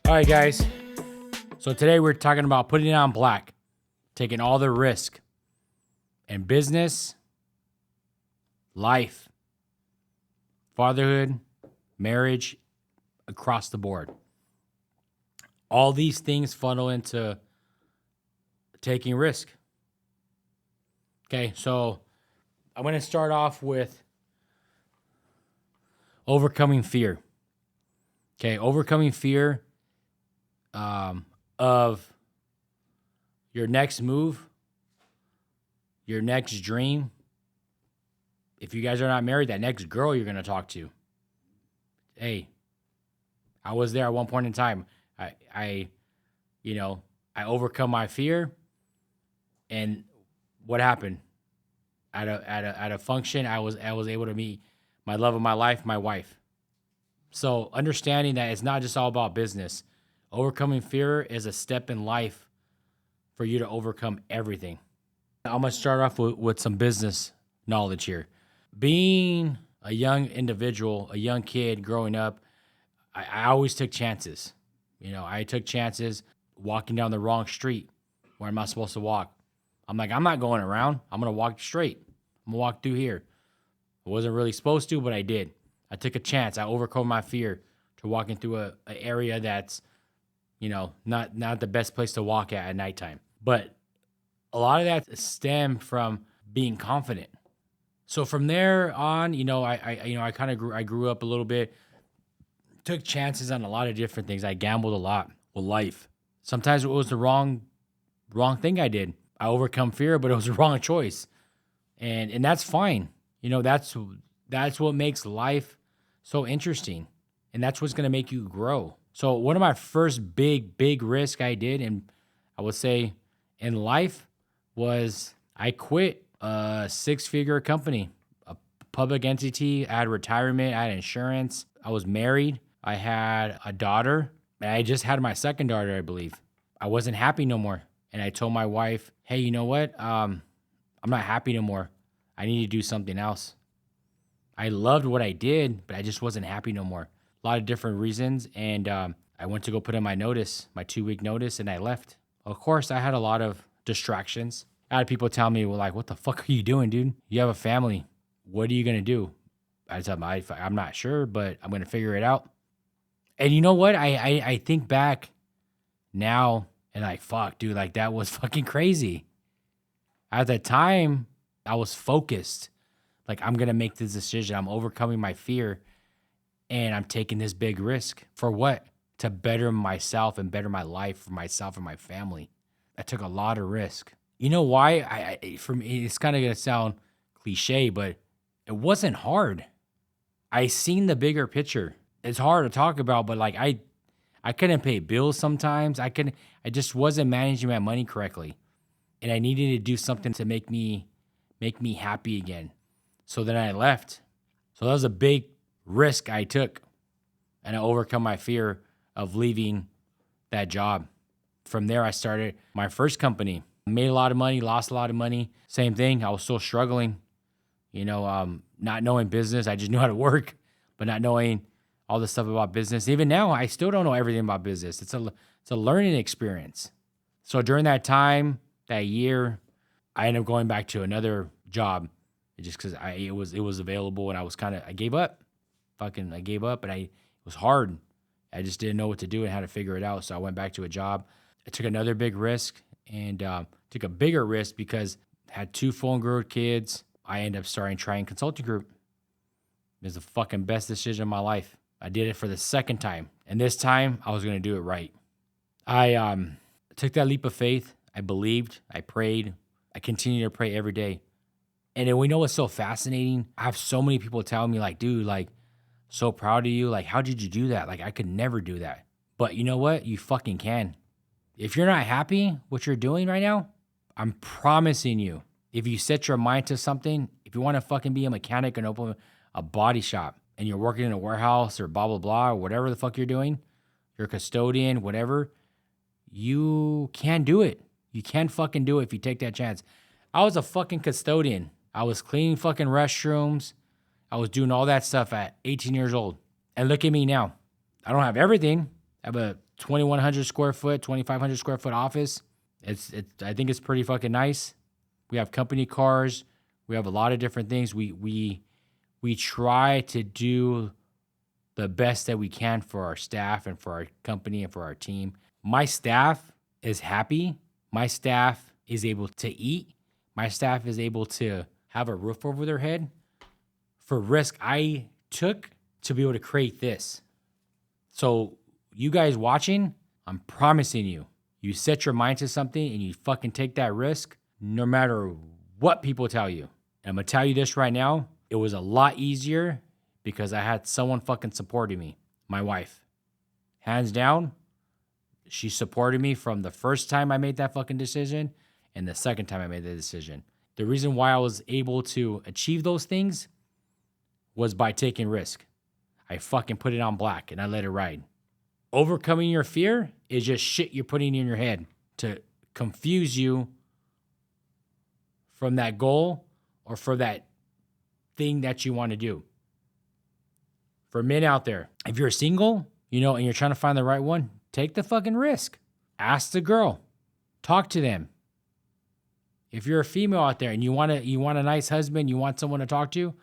All right, guys. So today we're talking about putting it on black, taking all the risk in business, life, fatherhood, marriage, across the board. All these things funnel into taking risk. Okay, so I'm going to start off with overcoming fear. Okay, overcoming fear of your next move, your next dream. If you guys are not married, that next girl you're going to talk to. Hey, I was there at one point in time. I overcome my fear, and what happened? At a function, I was able to meet my love of my life, my wife. So understanding that it's not just all about business. Overcoming fear is a step in life for you to overcome everything. I'm going to start off with some business knowledge here. Being a young individual, a young kid growing up, I always took chances. I took chances walking down the wrong street. Where am I supposed to walk? I'm like, I'm not going around. I'm going to walk straight. I'm going to walk through here. I wasn't really supposed to, but I did. I took a chance. I overcome my fear to walking through an area that's, not the best place to walk at nighttime. But a lot of that stemmed from being confident. So from there on, I grew up a little bit, took chances on a lot of different things. I gambled a lot with life. Sometimes it was the wrong thing I did. I overcome fear, but it was the wrong choice. And that's fine. That's what makes life so interesting. And that's what's going to make you grow. So one of my first big risk I did, and I would say in life, was I quit a 6-figure company, a public entity. I had retirement, I had insurance. I was married. I had a daughter. And I just had my second daughter, I believe. I wasn't happy no more. And I told my wife, hey, you know what? I'm not happy no more. I need to do something else. I loved what I did, but I just wasn't happy no more. A lot of different reasons. And I went to go put in my 2-week notice, and I left. Of course, I had a lot of distractions. I had people tell me, well, like, what the fuck are you doing, dude? You have a family. What are you going to do? I told them, I'm not sure, but I'm going to figure it out. And you know what? I think back now and like, fuck, dude, like that was fucking crazy. At the time, I was focused. Like, I'm going to make this decision. I'm overcoming my fear, and I'm taking this big risk. For what? To better myself and better my life for myself and my family. I took a lot of risk. You know why? For me, it's kind of going to sound cliche, but it wasn't hard. I seen the bigger picture. It's hard to talk about, but like I couldn't pay bills sometimes. I just wasn't managing my money correctly. And I needed to do something to make me happy again. So then I left. So that was a big risk I took. And I overcome my fear of leaving that job. From there, I started my first company. Made a lot of money, lost a lot of money. Same thing. I was still struggling, not knowing business. I just knew how to work, but not knowing all the stuff about business. Even now, I still don't know everything about business. It's a learning experience. So during that time, that year, I ended up going back to another job just because it was available, and I gave up. I gave up, and it was hard. I just didn't know what to do and how to figure it out. So I went back to a job. I took another big risk, and took a bigger risk because I had 2 full-grown kids. I ended up starting Triton Consulting Group. It was the fucking best decision of my life. I did it for the second time, and this time I was going to do it right. I took that leap of faith. I believed. I prayed. I continue to pray every day. And then we know what's so fascinating? I have so many people tell me, like, dude, like, so proud of you. Like, how did you do that? Like, I could never do that. But you know what? You fucking can. If you're not happy what you're doing right now, I'm promising you, if you set your mind to something, if you want to fucking be a mechanic and open a body shop, and you're working in a warehouse or blah, blah, blah, or whatever the fuck you're doing, you're a custodian, whatever, you can do it. You can fucking do it if you take that chance. I was a fucking custodian. I was cleaning fucking restrooms. I was doing all that stuff at 18 years old. And look at me now. I don't have everything, I have a 2,100 square foot, 2,500 square foot office. I think it's pretty fucking nice. We have company cars. We have a lot of different things. We try to do the best that we can for our staff and for our company and for our team. My staff is happy. My staff is able to eat. My staff is able to have a roof over their head. For risk I took to be able to create this. So you guys watching, I'm promising you, you set your mind to something and you fucking take that risk no matter what people tell you. And I'm going to tell you this right now. It was a lot easier because I had someone fucking supporting me. My wife. Hands down, she supported me from the first time I made that fucking decision and the second time I made the decision. The reason why I was able to achieve those things was by taking risk. I fucking put it on black and I let it ride. Overcoming your fear is just shit you're putting in your head to confuse you from that goal or for that thing that you want to do. For men out there, if you're single, and you're trying to find the right one, take the fucking risk. Ask the girl. Talk to them. If you're a female out there and you want a nice husband, you want someone to talk to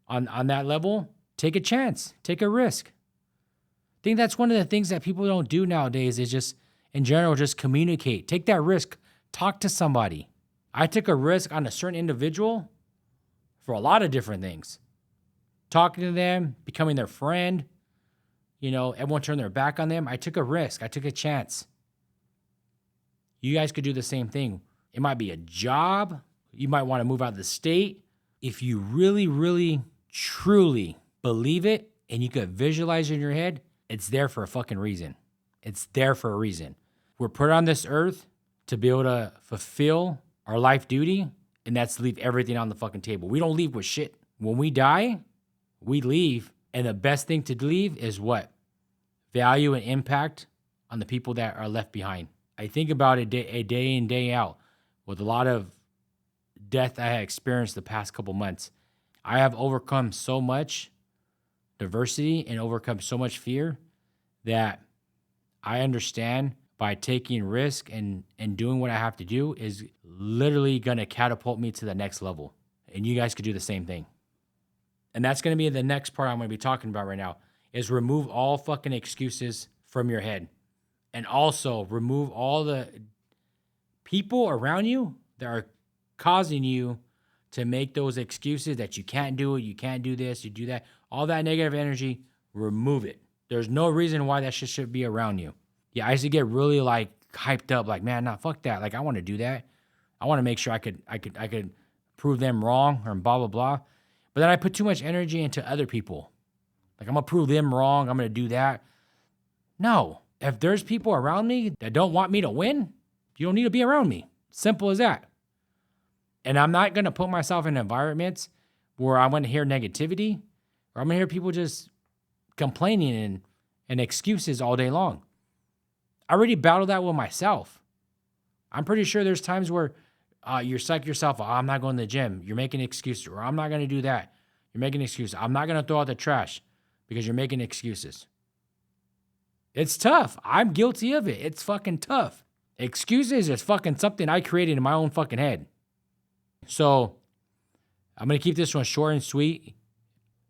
on that level, take a chance. Take a risk. I think that's one of the things that people don't do nowadays is just, in general, just communicate. Take that risk. Talk to somebody. I took a risk on a certain individual for a lot of different things. Talking to them, becoming their friend, everyone turned their back on them. I took a risk. I took a chance. You guys could do the same thing. It might be a job. You might want to move out of the state. If you really, really, truly believe it and you could visualize it in your head, it's there for a fucking reason. It's there for a reason. We're put on this earth to be able to fulfill our life duty, and that's to leave everything on the fucking table. We don't leave with shit. When we die, we leave, and the best thing to leave is what? Value and impact on the people that are left behind. I think about it day in, day out. With a lot of death I have experienced the past couple months, I have overcome so much diversity and overcome so much fear that I understand by taking risk and doing what I have to do is literally going to catapult me to the next level. And you guys could do the same thing. And that's going to be the next part I'm going to be talking about right now is remove all fucking excuses from your head. And also remove all the people around you that are causing you to make those excuses that you can't do it, you can't do this, you do that. All that negative energy, remove it. There's no reason why that shit should be around you. Yeah, I used to get really hyped up, man, nah, fuck that. I want to do that. I want to make sure I could prove them wrong or blah blah blah. But then I put too much energy into other people. I'm gonna prove them wrong. I'm gonna do that. No, if there's people around me that don't want me to win, you don't need to be around me. Simple as that. And I'm not gonna put myself in environments where I'm gonna hear negativity or I'm gonna hear people just complaining and excuses all day long. I already battled that with myself. I'm pretty sure there's times where you're psyching yourself, I'm not going to the gym. You're making an excuse, or I'm not going to do that. You're making an excuse. I'm not going to throw out the trash because you're making excuses. It's tough. I'm guilty of it. It's fucking tough. Excuses is fucking something I created in my own fucking head. So I'm going to keep this one short and sweet.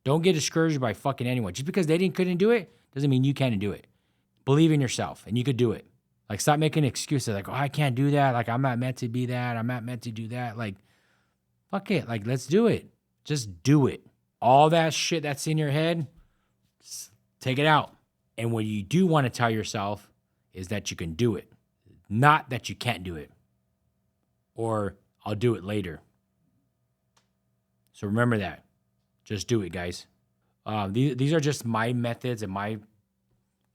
Don't get discouraged by fucking anyone. Just because they couldn't do it doesn't mean you can't do it. Believe in yourself and you could do it. Stop making excuses I can't do that. I'm not meant to be that. I'm not meant to do that. Fuck it. Let's do it. Just do it. All that shit that's in your head, take it out. And what you do want to tell yourself is that you can do it, not that you can't do it. Or I'll do it later. So remember that. Just do it, guys. These are just my methods and my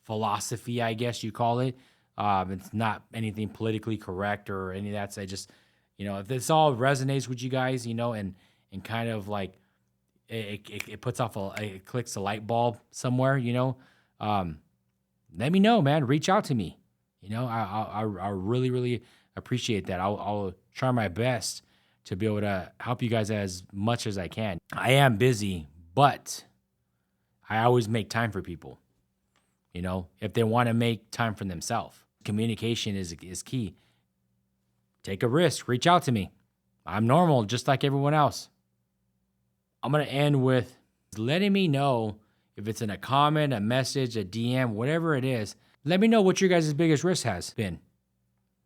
philosophy, I guess you call it. It's not anything politically correct or any of that. So I just, if this all resonates with you guys, and kind of it puts off it clicks a light bulb somewhere, let me know, man. Reach out to me. I really, really appreciate that. I'll try my best to be able to help you guys as much as I can. I am busy, but I always make time for people. if they want to make time for themselves. Communication is key. Take a risk. Reach out to me. I'm normal, just like everyone else. I'm going to end with letting me know, if it's in a comment, a message, a DM, whatever it is, let me know what your guys' biggest risk has been.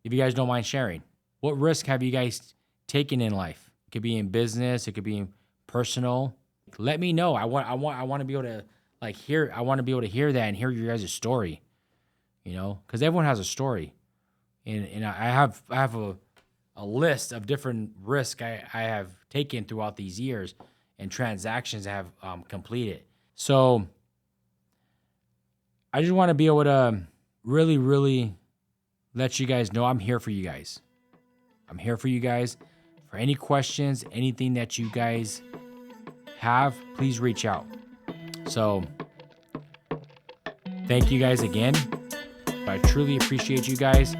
If you guys don't mind sharing. What risk have you guys taken in life? It could be in business. It could be in personal. Let me know. I want to be able to hear. I want to be able to hear that and hear your guys' story. Because everyone has a story, and I have a list of different risks I have taken throughout these years and transactions I have completed. So I just want to be able to really, really let you guys know I'm here for you guys. I'm here for you guys. For any questions, anything that you guys have, please reach out. So thank you guys again. I truly appreciate you guys.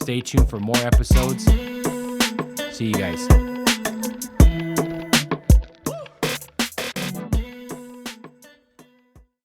Stay tuned for more episodes. See you guys.